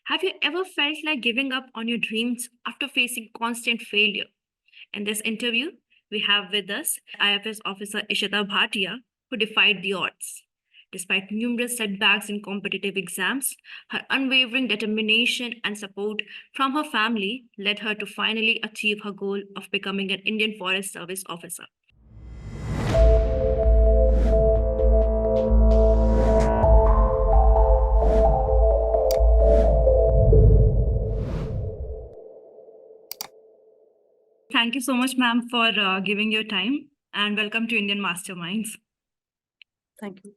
Have you ever felt like giving up on your dreams after facing constant failure? In this interview, we have with us IFS officer Ishita Bhatia, who defied the odds. Despite numerous setbacks in competitive exams, her unwavering determination and support from her family led her to finally achieve her goal of becoming an Indian Forest Service officer. Thank you so much, ma'am, for giving your time and welcome to Indian Masterminds. Thank you.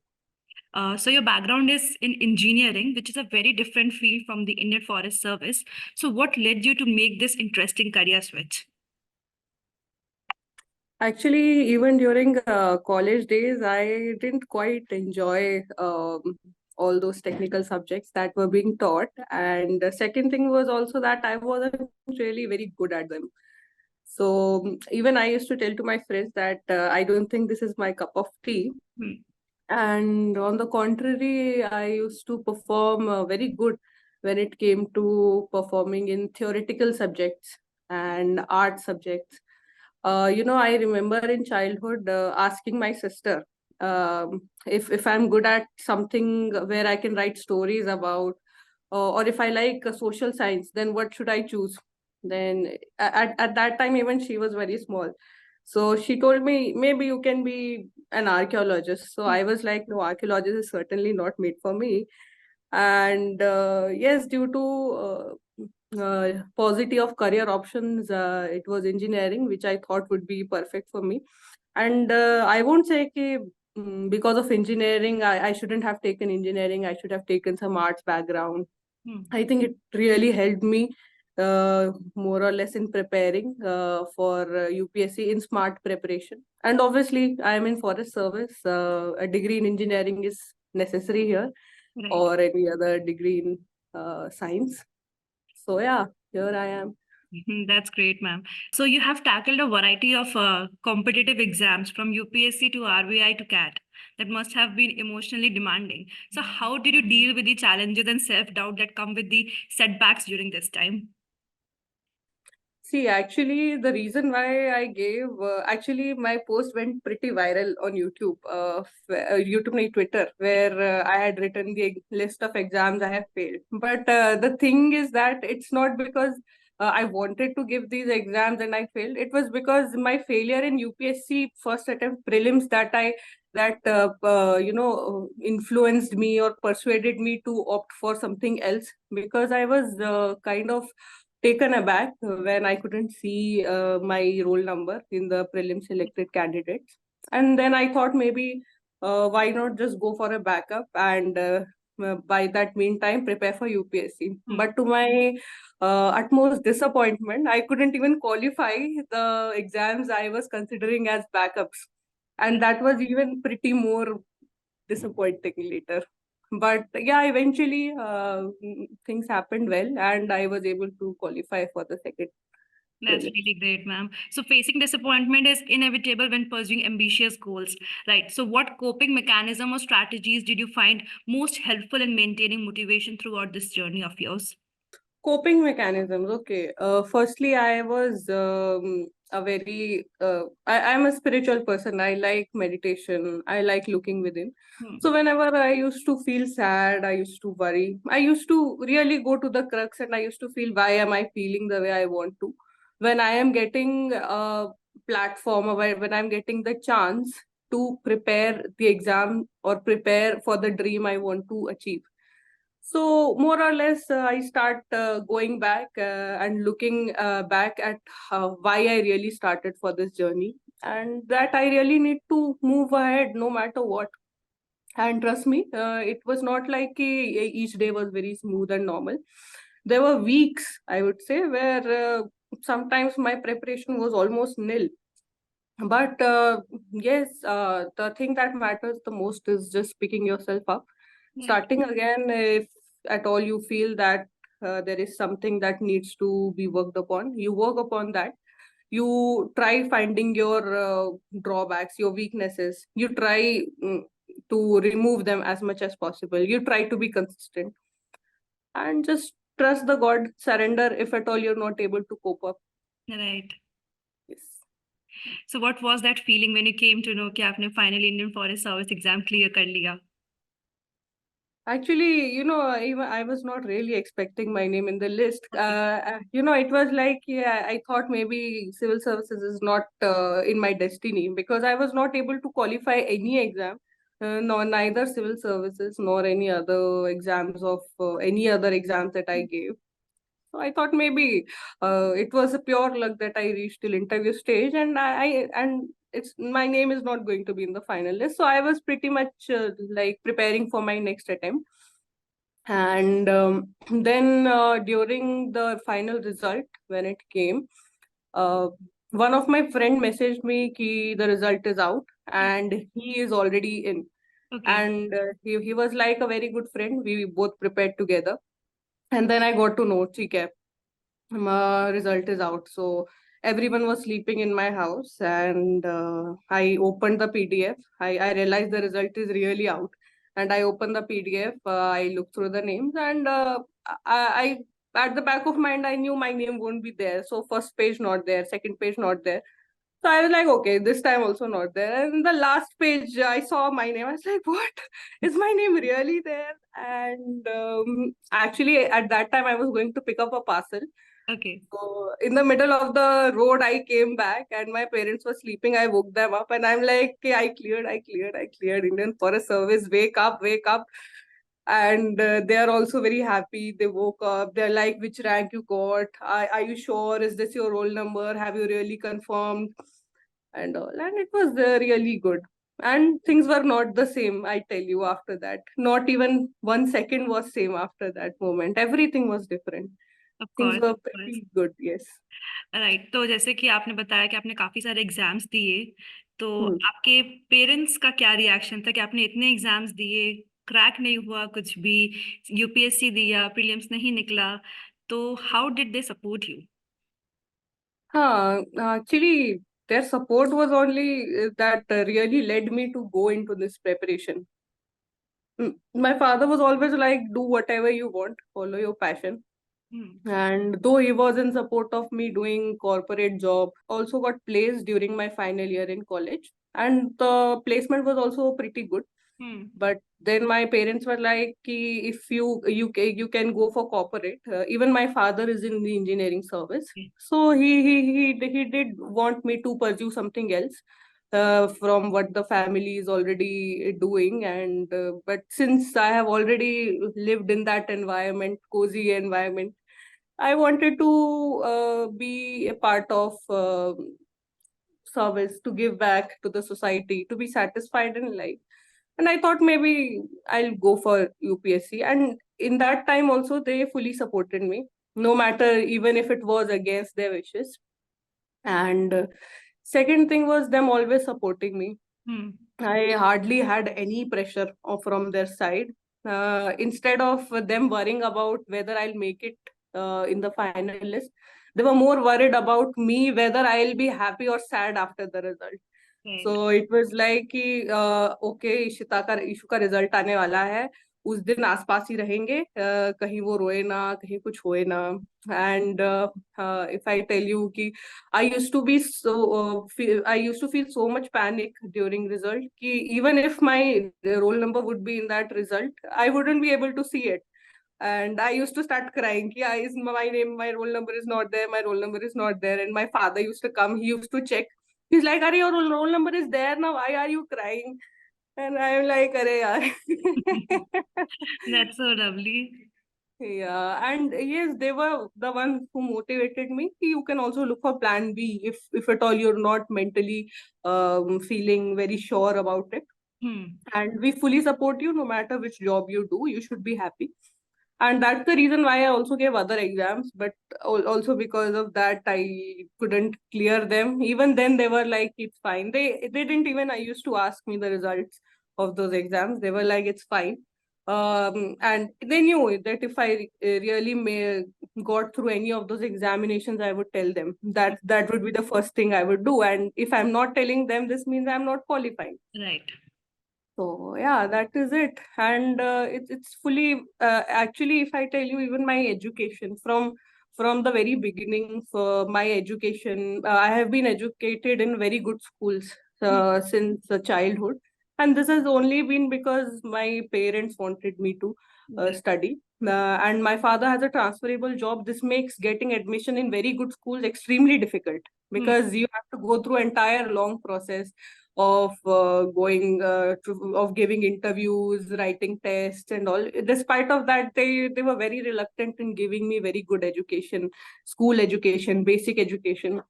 So your background is in engineering, which is a very different field from the Indian Forest Service. So what led you to make this interesting career switch? Actually, even during college days, I didn't quite enjoy all those technical subjects that were being taught. And the second thing was also that I wasn't really very good at them. So even I used to tell to my friends that I don't think this is my cup of tea. And on the contrary, I used to perform very good when it came to performing in theoretical subjects and art subjects. I remember in childhood asking my sister if I'm good at something where I can write stories about, or if I like social science, then what should I choose? Then at that time, even she was very small. So she told me, maybe you can be an archaeologist. So I was like, no, archaeologist is certainly not made for me. And yes, due to paucity of career options, it was engineering, which I thought would be perfect for me. And I won't say because of engineering, I shouldn't have taken engineering. I should have taken some arts background. I think it really helped me more or less in preparing for UPSC in smart preparation. And obviously, I am in forest service. A degree in engineering is necessary here, Right. or any other degree in science. So yeah, here I am. That's great, ma'am. So you have tackled a variety of competitive exams from UPSC to RBI to CAT. That must have been emotionally demanding. So how did you deal with the challenges and self-doubt that come with the setbacks during this time? See, actually, the reason why I gave, actually, my post went pretty viral on YouTube, YouTube, nahi, Twitter, where I had written the list of exams I have failed. But the thing is that it's not because I wanted to give these exams and I failed. It was because my failure in UPSC first attempt prelims that influenced me or persuaded me to opt for something else, because I was kind of taken aback when I couldn't see my roll number in the prelim selected candidates. And then I thought, maybe why not just go for a backup and by that meantime prepare for UPSC. But to my utmost disappointment, I couldn't even qualify the exams I was considering as backups. And that was even pretty more disappointing later. But yeah, eventually things happened well, and I was able to qualify for the second That's prelims. really great, ma'am. So facing disappointment is inevitable when pursuing ambitious goals, right? So what coping mechanism or strategies did you find most helpful in maintaining motivation throughout this journey of yours? Coping mechanisms. Okay. Firstly, I was a very, I'm a spiritual person. I like meditation. I like looking within. So whenever I used to feel sad, I used to worry. I used to really go to the crux and I used to feel, why am I feeling the way I want to? When I am getting a platform, or when I'm getting the chance to prepare the exam or prepare for the dream I want to achieve. So more or less, I start going back and looking back at why I really started for this journey, and that I really need to move ahead no matter what. And trust me, it was not like each day was very smooth and normal. There were weeks, I would say, where sometimes my preparation was almost nil. But yes, the thing that matters the most is just picking yourself up, starting again. If at all you feel that there is something that needs to be worked upon, you work upon that. You try finding your drawbacks, your weaknesses. You try to remove them as much as possible. You try to be consistent and just trust the God, surrender if at all you're not able to cope up. Right. Yes. So what was that feeling when you came to know कि आपने finally Indian Forest Service exam clear कर लिया? Actually, even I was not really expecting my name in the list. Okay. It was like, yeah, I thought maybe civil services is not in my destiny because I was not able to qualify any exam, no, neither civil services nor any other exams of any other exams that I gave. So I thought maybe it was a pure luck that I reached till interview stage, and and it's my name is not going to be in the final list. So I was pretty much like preparing for my next attempt. And then during the final result, when it came, uh, one of my friend messaged me ki the result is out and he is already in. Okay. And he was like a very good friend. We both prepared together. And then I got to know, okay, result is out. So everyone was sleeping in my house, and I opened the PDF. I realized the result is really out, and I opened the PDF. I looked through the names, and I at the back of my mind I knew my name won't be there. So first page not there, second page not there. So I was like, okay, this time also not there. And the last page, I saw my name. I was like, what? Is my name really there? And actually, at that time, I was going to pick up a parcel. Okay. So in the middle of the road, I came back and my parents were sleeping. I woke them up and I'm like, okay, I cleared Indian Forest Service. Wake up, wake up. And they are also very happy. They woke up. They're like, which rank you got? Are you sure? Is this your roll number? Have you really confirmed? And all. And it was really good. And things were not the same, I tell you, after that. Not even 1 second was same after that moment. Everything was different. Of Things course, were of course. pretty good, yes. Right, तो जैसे कि आपने बताया कि आपने काफी सारे exams दिए, तो Hmm. आपके पेरेंट्स का क्या रिएक्शन था कि आपने इतने एग्जाम्स दिए, क्रैक नहीं हुआ कुछ भी, यूपीएससी दिया, प्रीलिम्स नहीं निकला, तो how did they support you? Actually, their support was only that really led me to go into this preparation. My father was always like, do whatever you want, follow your passion. And though he was in support of me doing corporate job, also got placed during my final year in college. And the placement was also pretty good. But then my parents were like, "Ki if you can go for corporate." Even my father is in the engineering service, so he did want me to pursue something else from what the family is already doing. And but since I have already lived in that environment, cozy environment, I wanted to be a part of service, to give back to the society, to be satisfied in life. And I thought maybe I'll go for UPSC. And in that time also, they fully supported me, no matter even if it was against their wishes. And second thing was them always supporting me. I hardly had any pressure from their side. Instead of them worrying about whether I'll make it in the final list, they were more worried about me, whether I'll be happy or sad after the result. Right. So it was like कि okay, Ishita का issue का result आने वाला है, उस दिन आसपास ही रहेंगे, कहीं वो रोए ना, कहीं कुछ होए ना. And if I tell you कि I used to feel so much panic during result कि even if my roll number would be in that result, I wouldn't be able to see it. And I used to start crying कि is my name, my roll number is not there, my roll number is not there. And my father used to come, he used to check. He's like, "Are your roll number is there now? Why are you crying?" And I'm like, "Arey yaar." That's so lovely. Yeah, and yes, they were the ones who motivated me. You can also look for plan B if at all you're not mentally feeling very sure about it. And we fully support you no matter which job you do. You should be happy. And that's the reason why I also gave other exams, but also because of that I couldn't clear them. Even then they were like, it's fine. They didn't even I used to ask me the results of those exams. They were like, it's fine. And they knew that if I really got through any of those examinations, I would tell them that would be the first thing I would do. And if I'm not telling them, this means I'm not qualifying. Right. So yeah, that is it. And it's fully actually, if I tell you, even my education from the very beginning, for my education, I have been educated in very good schools since childhood, and this has only been because my parents wanted me to Right. study. And my father has a transferable job. This makes getting admission in very good schools extremely difficult Hmm. because you have to go through entire long process of of giving interviews, writing tests, and all. Despite of that, they were very reluctant in giving me very good education, school education, basic education,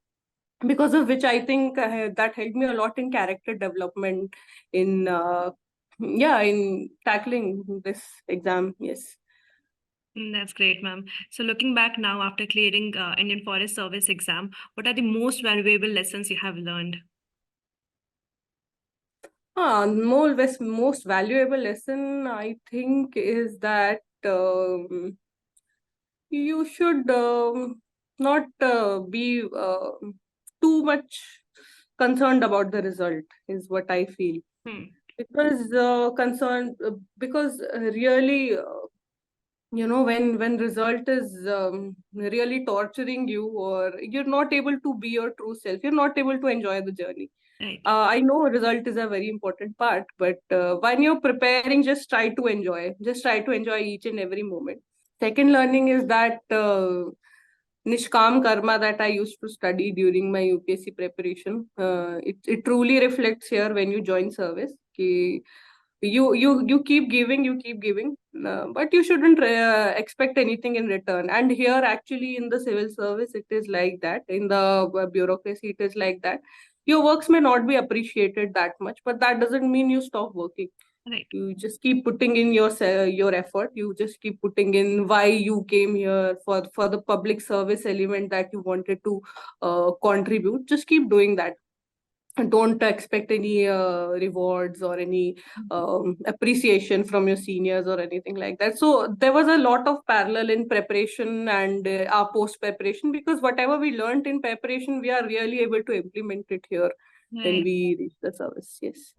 because of which I think that helped me a lot in character development, in yeah, in tackling this exam. Yes. That's great, ma'am. So looking back now after clearing Indian Forest Service exam, what are the most valuable lessons you have learned? Most valuable lesson I think is that you should not be too much concerned about the result, is what I feel. Hmm. Because because really, when result is really torturing you, or you're not able to be your true self, you're not able to enjoy the journey. Right. I know result is a very important part, but when you're preparing, just try to enjoy each and every moment. Second learning is that Nishkam karma that I used to study during my UPSC preparation, it truly reflects here when you join service. Ki you keep giving, but you shouldn't expect anything in return. And here, actually, in the civil service, it is like that. In the bureaucracy, it is like that. Your works may not be appreciated that much, but that doesn't mean you stop working. Right. You just keep putting in your effort. You just keep putting in why you came here, for the public service element that you wanted to contribute. Just keep doing that. Don't expect any rewards or any appreciation from your seniors or anything like that. So there was a lot of parallel in preparation and our post preparation, because whatever we learned in preparation, we are really able to implement it here when Right. we reach the service. Yes.